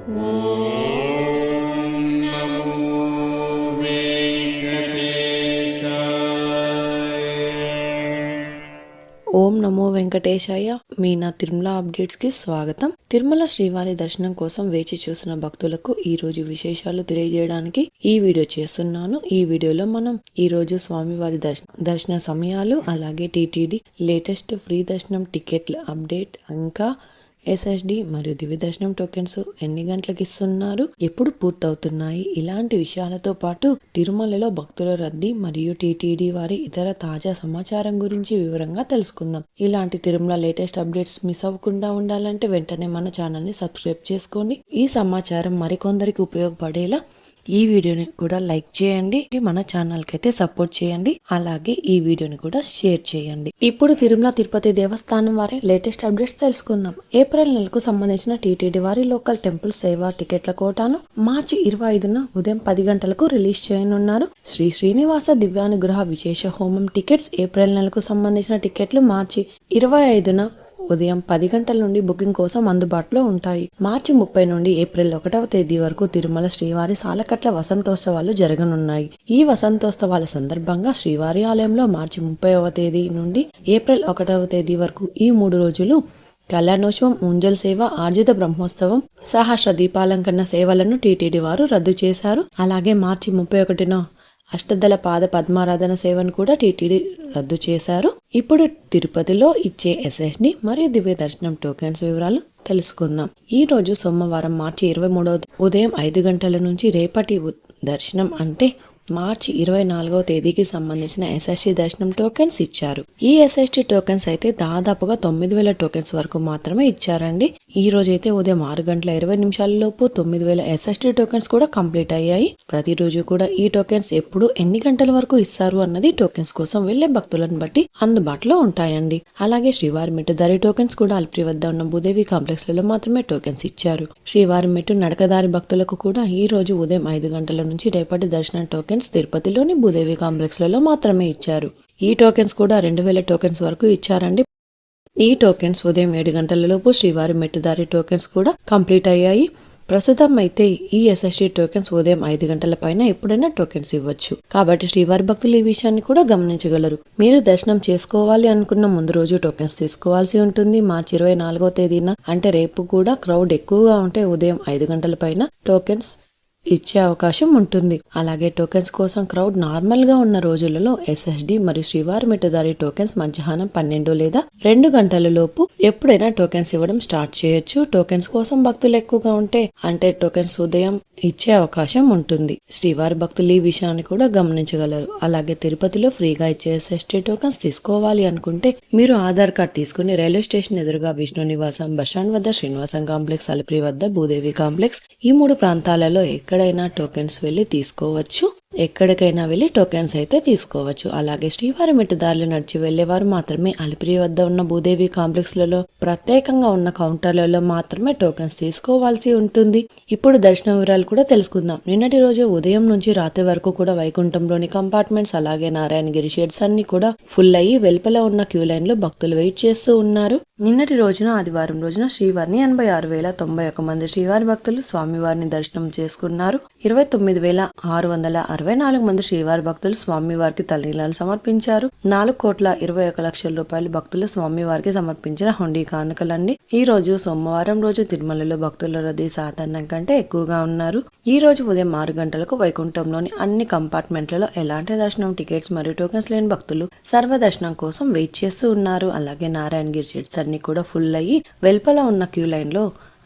ఓం నమో వెంకటేశాయ. మీ నా తిరుమల అప్డేట్స్ కి స్వాగతం. తిరుమల శ్రీవారి దర్శనం కోసం వేచి చూసిన భక్తులకు ఈ రోజు విశేషాలు తెలియజేయడానికి ఈ వీడియో చేస్తున్నాను. ఈ వీడియోలో మనం ఈ రోజు స్వామివారి దర్శన సమయాలు, అలాగే టీటీడీ లేటెస్ట్ ఫ్రీ దర్శనం టికెట్ల అప్డేట్, ఇంకా ఎస్ఎస్డి మరియు దివ్య దర్శనం టోకెన్స్ ఎన్ని గంటలకు ఇస్తున్నారు, ఎప్పుడు పూర్తవుతున్నాయి, ఇలాంటి విషయాలతో పాటు తిరుమలలో భక్తుల రద్దీ మరియు టీటీడీ వారి ఇతర తాజా సమాచారం గురించి వివరంగా తెలుసుకుందాం. ఇలాంటి తిరుమల లేటెస్ట్ అప్డేట్స్ మిస్ అవ్వకుండా ఉండాలంటే వెంటనే మన ఛానల్ ని సబ్స్క్రైబ్ చేసుకోండి. ఈ సమాచారం మరికొందరికి ఉపయోగపడేలా ఈ వీడియోని కూడా లైక్ చేయండి, మన ఛానల్ కి అయితే సపోర్ట్ చేయండి, అలాగే ఈ వీడియోని కూడా షేర్ చేయండి. ఇప్పుడు తిరుమల తిరుపతి దేవస్థానం వారి లేటెస్ట్ అప్డేట్స్ తెలుసుకుందాం. ఏప్రిల్ నెలకు సంబంధించిన టీటీడీ వారి లోకల్ టెంపుల్ సేవా టికెట్ల కోటాను మార్చి 25న ఉదయం 10 గంటలకు రిలీజ్ చేయనున్నారు. శ్రీ శ్రీనివాస దివ్యానుగ్రహ విశేష హోమం టికెట్స్ ఏప్రిల్ నెలకు సంబంధించిన టికెట్లు మార్చి 25న ఉదయం 10 గంటల నుండి బుకింగ్ కోసం అందుబాటులో ఉంటాయి. మార్చి 30 నుండి ఏప్రిల్ 1వ తేదీ వరకు తిరుమల శ్రీవారి సాలకట్ల వసంతోత్సవాలు జరగనున్నాయి. ఈ వసంతోత్సవాల సందర్భంగా శ్రీవారి ఆలయంలో మార్చి 30వ తేదీ నుండి ఏప్రిల్ 1వ తేదీ వరకు ఈ 3 రోజులు కళ్యాణోత్సవం, ఉంజల్ సేవ, ఆర్జిత బ్రహ్మోత్సవం, సహస్ర దీపాలంకరణ సేవలను టీటీడీ వారు రద్దు చేశారు. అలాగే మార్చి 31న అష్టదళ పాద పద్మారాధన సేవను కూడా టీటీడీ రద్దు చేశారు. ఇప్పుడు తిరుపతిలో ఇచ్చే ఎస్ఎస్డి మరియు దివ్య దర్శనం టోకెన్స్ వివరాలు తెలుసుకుందాం. ఈ రోజు సోమవారం మార్చి 23వ ఉదయం 5 గంటల నుంచి రేపటి దర్శనం అంటే మార్చి 24వ తేదీకి సంబంధించిన ఎస్ఎస్డి దర్శనం టోకెన్స్ ఇచ్చారు. ఈ ఎస్ఎస్డి టోకెన్స్ అయితే దాదాపుగా 9,000 టోకెన్స్ వరకు మాత్రమే ఇచ్చారండి. ఈ రోజు అయితే ఉదయం 6 గంటల 20 నిమిషాల లోపు 9,000 ఎస్ఎస్డి టోకెన్స్ కూడా కంప్లీట్ అయ్యాయి. ప్రతిరోజు కూడా ఈ టోకెన్స్ ఎప్పుడు ఎన్ని గంటల వరకు ఇస్తారు అన్నది టోకెన్స్ కోసం వెళ్లే భక్తులను బట్టి అందుబాటులో ఉంటాయండి. అలాగే శ్రీవారి మెట్టు దారి టోకెన్స్ కూడా అలిపిరి వద్ద ఉన్న భూదేవి కాంప్లెక్స్ లలో మాత్రమే టోకెన్స్ ఇచ్చారు. శ్రీవారి మెట్టు నడకదారి భక్తులకు కూడా ఈ రోజు ఉదయం 5 గంటల నుంచి రేపటి దర్శనం టోకెన్స్ తిరుపతిలోని భూదేవి కాంప్లెక్స్ లలో మాత్రమే ఇచ్చారు. ఈ టోకెన్స్ కూడా 2,000 టోకెన్స్ వరకు ఇచ్చారండి. ఈ టోకెన్స్ ఉదయం 7 గంటల లోపు శ్రీవారి మెట్టుదారి టోకెన్స్ కూడా కంప్లీట్ అయ్యాయి. ప్రస్తుతం అయితే ఈ ఎస్ఎస్డి టోకెన్స్ ఉదయం 5 గంటల పైన ఎప్పుడైనా టోకెన్స్ ఇవ్వచ్చు. కాబట్టి శ్రీవారి భక్తులు ఈ విషయాన్ని కూడా గమనించగలరు. మీరు దర్శనం చేసుకోవాలి అనుకున్న ముందు రోజు టోకెన్స్ తీసుకోవాల్సి ఉంటుంది. మార్చి 24వ తేదీన అంటే రేపు కూడా క్రౌడ్ ఎక్కువగా ఉంటే ఉదయం 5 గంటల పైన టోకెన్స్ ఇచ్చే అవకాశం ఉంటుంది. అలాగే టోకెన్స్ కోసం క్రౌడ్ నార్మల్ గా ఉన్న రోజులలో ఎస్ఎస్డి మరియు శ్రీవారి మెట్టుదారి టోకెన్స్ మధ్యాహ్నం 12 లేదా 2 గంటల లోపు ఎప్పుడైనా టోకెన్స్ ఇవ్వడం స్టార్ట్ చేయొచ్చు. టోకెన్స్ కోసం భక్తులు ఎక్కువగా ఉంటే అంటే టోకెన్స్ ఉదయం ఇచ్చే అవకాశం ఉంటుంది. శ్రీవారి భక్తులు ఈ విషయాన్ని కూడా గమనించగలరు. అలాగే తిరుపతిలో ఫ్రీగా ఇచ్చే ఎస్ఎస్డి టోకెన్స్ తీసుకోవాలి అనుకుంటే మీరు ఆధార్ కార్డ్ తీసుకుని రైల్వే స్టేషన్ ఎదురుగా విష్ణు నివాసం, బస్టాండ్ వద్ద శ్రీనివాసం కాంప్లెక్స్, అలిపిరి వద్ద భూదేవి కాంప్లెక్స్, ఈ 3 ప్రాంతాలలో ఎక్కడైనా టోకెన్స్ వెళ్లి తీసుకోవచ్చు. ఎక్కడికైనా వెళ్లి టోకెన్స్ అయితే తీసుకోవచ్చు. అలాగే శ్రీవారి మెట్టుదారులు నడిచి వెళ్లేవారు మాత్రమే అలిపిరి వద్ద ఉన్న భూదేవి కాంప్లెక్స్ లలో ప్రత్యేకంగా ఉన్న కౌంటర్లలో మాత్రమే టోకెన్స్ తీసుకోవాల్సి ఉంటుంది. ఇప్పుడు దర్శన వివరాలు కూడా తెలుసుకుందాం. నిన్నటి రోజు ఉదయం నుంచి రాత్రి వరకు కూడా వైకుంఠంలోని కంపార్ట్మెంట్స్ అలాగే నారాయణగిరి షెడ్స్ అన్ని కూడా ఫుల్ అయ్యి వెలుపల ఉన్న క్యూ లైన్ లో భక్తులు వెయిట్ చేస్తూ ఉన్నారు. నిన్నటి రోజున ఆదివారం రోజున శ్రీవారిని 86,091 మంది శ్రీవారి భక్తులు స్వామివారిని దర్శనం చేసుకున్నారు. 29,664 మంది శ్రీవారి భక్తులు స్వామివారికి తలనీలాలు సమర్పించారు. 4,21,00,000 రూపాయలు భక్తులు స్వామివారికి సమర్పించిన హుండీ కానుకలన్నీ ఈ రోజు సోమవారం రోజు తిరుమలలో భక్తుల రద్దీ సాధారణం కంటే ఎక్కువగా ఉన్నారు. ఈ రోజు ఉదయం 6 గంటలకు వైకుంఠంలోని అన్ని కంపార్ట్మెంట్లలో ఎలాంటి దర్శనం టికెట్స్ మరియు టోకెన్స్ లేని భక్తులు సర్వదర్శనం కోసం వెయిట్ చేస్తూ ఉన్నారు. అలాగే నారాయణగిరి షెడ్స్ అన్ని కూడా ఫుల్ అయ్యి వెలుపల ఉన్న క్యూ లైన్ లో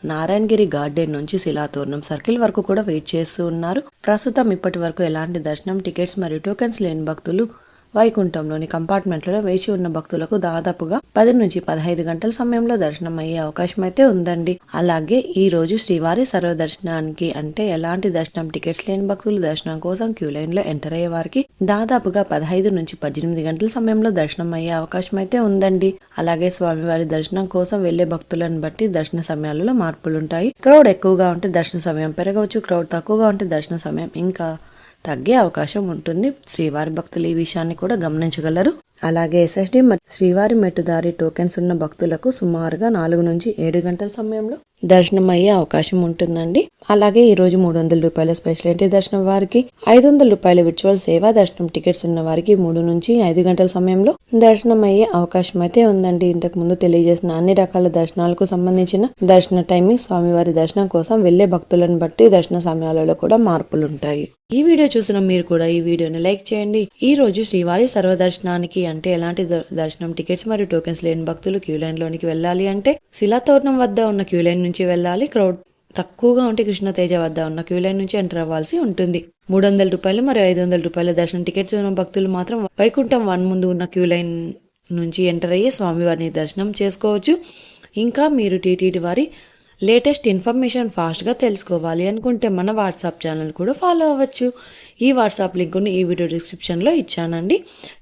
నారాయణగిరి గార్డెన్ నుంచి శిలాతోరణం సర్కిల్ వరకు కూడా వెయిట్ చేస్తూ ఉన్నారు. ప్రస్తుతం ఇప్పటి వరకు ఎలాంటి దర్శనం టికెట్స్ మరియు టోకెన్స్ లేని భక్తులు వైకుంఠంలోని కంపార్ట్మెంట్లలో వేచి ఉన్న భక్తులకు దాదాపుగా 10 నుంచి 15 గంటల సమయంలో దర్శనం అయ్యే అవకాశం అయితే ఉందండి. అలాగే ఈ రోజు శ్రీవారి సర్వదర్శనానికి అంటే ఎలాంటి దర్శనం టికెట్స్ లేని భక్తులు దర్శనం కోసం క్యూ లైన్ లో ఎంటర్ అయ్యే వారికి దాదాపుగా 15 నుంచి 18 గంటల సమయంలో దర్శనం అయ్యే అవకాశం అయితే ఉందండి. అలాగే స్వామివారి దర్శనం కోసం వెళ్లే భక్తులను బట్టి దర్శన సమయాలలో మార్పులుంటాయి. క్రౌడ్ ఎక్కువగా ఉంటే దర్శన సమయం పెరగవచ్చు, క్రౌడ్ తక్కువగా ఉంటే దర్శన సమయం ఇంకా తగ్గే అవకాశం ఉంటుంది. శ్రీవారి భక్తులు ఈ విషయాన్ని కూడా గమనించగలరు. అలాగే ఎస్ఎస్డి మరియు శ్రీవారి మెట్టుదారి టోకెన్స్ ఉన్న భక్తులకు సుమారుగా 4 నుంచి 7 గంటల సమయంలో దర్శనం అయ్యే అవకాశం ఉంటుందండి. అలాగే ఈ రోజు 300 రూపాయల స్పెషల్ ఎంట్రీ దర్శనం వారికి, 500 రూపాయల విర్చువల్ సేవా దర్శనం టికెట్స్ ఉన్న వారికి 3 నుంచి 5 గంటల సమయంలో దర్శనం అయ్యే అవకాశం అయితే ఉందండి. ఇంతకు ముందు తెలియజేసిన అన్ని రకాల దర్శనాలకు సంబంధించిన దర్శన టైమింగ్, స్వామివారి దర్శనం కోసం వెళ్లే భక్తులను బట్టి దర్శన సమయాలలో కూడా మార్పులుంటాయి. ఈ వీడియో చూసిన మీరు కూడా ఈ వీడియోని లైక్ చేయండి. ఈ రోజు శ్రీవారి సర్వదర్శనానికి అంటే ఎలాంటి దర్శనం టికెట్స్ మరియు టోకెన్స్ లేని భక్తులు క్యూ లైన్ లోనికి వెళ్ళాలి అంటే శిలాతోరణం వద్ద ఉన్న క్యూ లైన్ నుంచి వెళ్ళాలి. క్రౌడ్ తక్కువగా ఉంటే కృష్ణతేజ వద్ద ఉన్న క్యూ లైన్ నుంచి ఎంటర్ అవ్వాల్సి ఉంటుంది. 300 రూపాయలు మరియు 500 రూపాయల దర్శనం టికెట్స్ ఉన్న భక్తులు మాత్రం వైకుంఠం 1 ముందు ఉన్న క్యూ లైన్ నుంచి ఎంటర్ అయ్యి స్వామివారిని దర్శనం చేసుకోవచ్చు. ఇంకా మీరు టీటీడీ వారి లేటెస్ట్ ఇన్ఫర్మేషన్ ఫాస్ట్గా తెలుసుకోవాలి అనుకుంటే మన వాట్సాప్ ఛానల్ కూడా ఫాలో అవ్వచ్చు. ఈ వాట్సాప్ లింక్ని ఈ వీడియో డిస్క్రిప్షన్లో ఇచ్చానండి,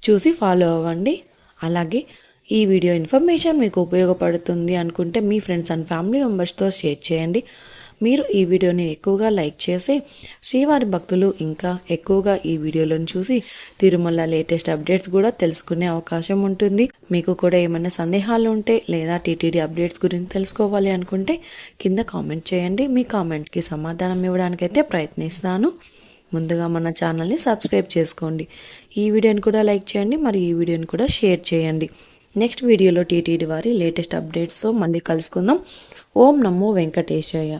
చూసి ఫాలో అవ్వండి. అలాగే ఈ వీడియో ఇన్ఫర్మేషన్ మీకు ఉపయోగపడుతుంది అనుకుంటే మీ ఫ్రెండ్స్ అండ్ ఫ్యామిలీ మెంబర్స్తో షేర్ చేయండి. మీరు ఈ వీడియోని ఎక్కువగా లైక్ చేసి శ్రీవారి భక్తులు ఇంకా ఎక్కువగా ఈ వీడియోలను చూసి తిరుమల లేటెస్ట్ అప్డేట్స్ కూడా తెలుసుకునే అవకాశం ఉంటుంది. మీకు కూడా ఏమైనా సందేహాలు ఉంటే లేదా టీటీడీ అప్డేట్స్ గురించి తెలుసుకోవాలి అనుకుంటే కింద కామెంట్ చేయండి. మీ కామెంట్కి సమాధానం ఇవ్వడానికైతే ప్రయత్నిస్తాను. ముందుగా మన ఛానల్ని సబ్స్క్రైబ్ చేసుకోండి. ఈ వీడియోని కూడా లైక్ చేయండి, మరి ఈ వీడియోని కూడా షేర్ చేయండి. నెక్స్ట్ వీడియోలో టీటీడీ వారి లేటెస్ట్ అప్డేట్స్తో మళ్ళీ కలుసుకుందాం. ఓం నమో వెంకటేశాయ.